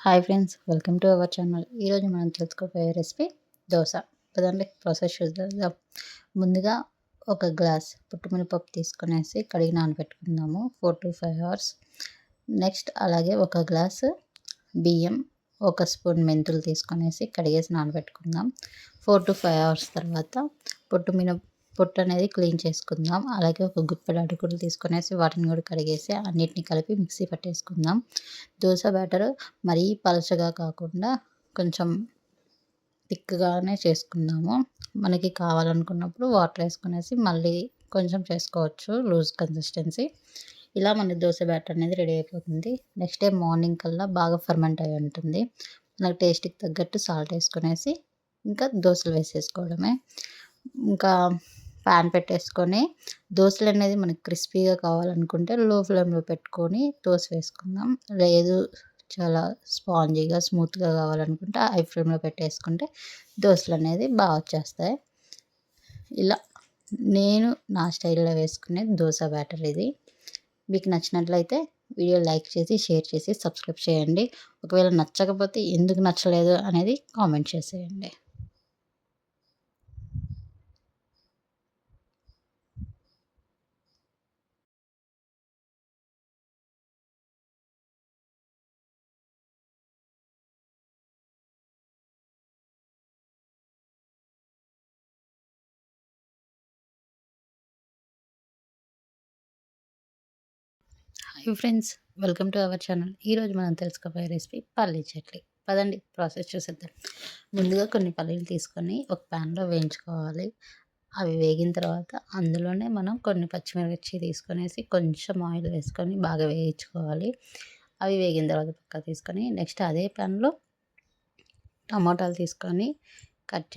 Hi friends, welcome to our channel. ఈరోజు మనం తెలుసుకోబోయే రెసిపీ దోశ. పదండి ప్రాసెస్ చూద్దాం. ముందుగా ఒక గ్లాస్ పుట్టుమినపప్పు తీసుకునేసి కడిగి నానబెట్టుకుందాము 4 to 5 అవర్స్. నెక్స్ట్ అలాగే ఒక గ్లాసు బియ్యం, ఒక స్పూన్ మెంతులు తీసుకునేసి కడిగేసి నానబెట్టుకుందాం. 4 to 5 అవర్స్ తర్వాత పొట్టు అనేది క్లీన్ చేసుకుందాం. అలాగే ఒక గుప్పెడు అటుకులు తీసుకునేసి వాటిని కూడా కడిగేసి అన్నిటిని కలిపి మిక్సీ పట్టేసుకుందాం. దోశ బ్యాటర్ మరీ పలచగా కాకుండా కొంచెం థిక్గానే చేసుకుందాము. మనకి కావాలనుకున్నప్పుడు వాటర్ వేసుకునేసి మళ్ళీ కొంచెం చేసుకోవచ్చు లూజ్ కన్సిస్టెన్సీ. ఇలా మన దోశ బ్యాటర్ అనేది రెడీ అయిపోతుంది. నెక్స్ట్ డే మార్నింగ్ కల్లా బాగా ఫర్మెంట్ అయి ఉంటుంది. మనకు టేస్ట్కి తగ్గట్టు సాల్ట్ వేసుకునేసి ఇంకా దోశలు వేసేసుకోవడమే. ఇంకా ప్యాన్ పెట్టేసుకొని దోశలు అనేది మనకి క్రిస్పీగా కావాలనుకుంటే లో ఫ్లేమ్లో పెట్టుకొని దోశ వేసుకుందాం. లేదు చాలా స్పాంజీగా స్మూత్గా కావాలనుకుంటే హై ఫ్లేమ్లో పెట్టేసుకుంటే దోశలు అనేది బాగా వచ్చేస్తాయి. ఇలా నేను నా స్టైల్లో వేసుకునే దోశ బ్యాటర్ ఇది. మీకు నచ్చినట్లయితే వీడియో లైక్ చేసి షేర్ చేసి సబ్స్క్రైబ్ చేయండి. ఒకవేళ నచ్చకపోతే ఎందుకు నచ్చలేదు అనేది కామెంట్ చేసేయండి. Hi friends, welcome to our channel. ఈరోజు మనం తెలుసుకోబోయే రెసిపీ పల్లీ చట్నీ. పదండి ప్రాసెస్ చూసేద్దాం. ముందుగా కొన్ని పల్లీలు తీసుకొని ఒక ప్యాన్లో వేయించుకోవాలి. అవి వేగిన తర్వాత అందులోనే మనం కొన్ని పచ్చిమిర్చి తీసుకొనేసి కొంచెం ఆయిల్ వేసుకొని బాగా వేయించుకోవాలి. అవి వేగిన తర్వాత పక్క తీసుకొని నెక్స్ట్ అదే ప్యాన్లో టమాటాలు తీసుకొని కట్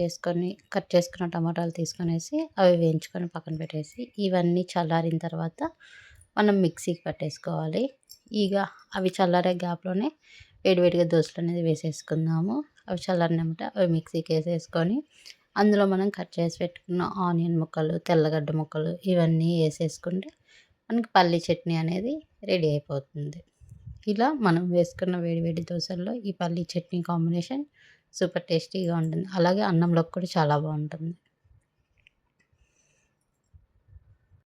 చేసుకున్న టమాటాలు తీసుకొనేసి అవి వేయించుకొని పక్కన పెట్టేసి ఇవన్నీ చల్లారిన తర్వాత మనం మిక్సీకి పట్టేసుకోవాలి. ఇక అవి చల్లారే గ్యాప్లోనే వేడివేడిగా దోశలు అనేది వేసేసుకుందాము. అవి చల్లారినమాట అవి మిక్సీకి వేసేసుకొని అందులో మనం కట్ చేసి పెట్టుకున్న ఆనియన్ ముక్కలు, తెల్లగడ్డ ముక్కలు ఇవన్నీ వేసేసుకుంటే మనకి పల్లీ చట్నీ అనేది రెడీ అయిపోతుంది. ఇలా మనం వేసుకున్న వేడివేడి దోశల్లో ఈ పల్లీ చట్నీ కాంబినేషన్ సూపర్ టేస్టీగా ఉంటుంది. అలాగే అన్నంలోకి కూడా చాలా బాగుంటుంది.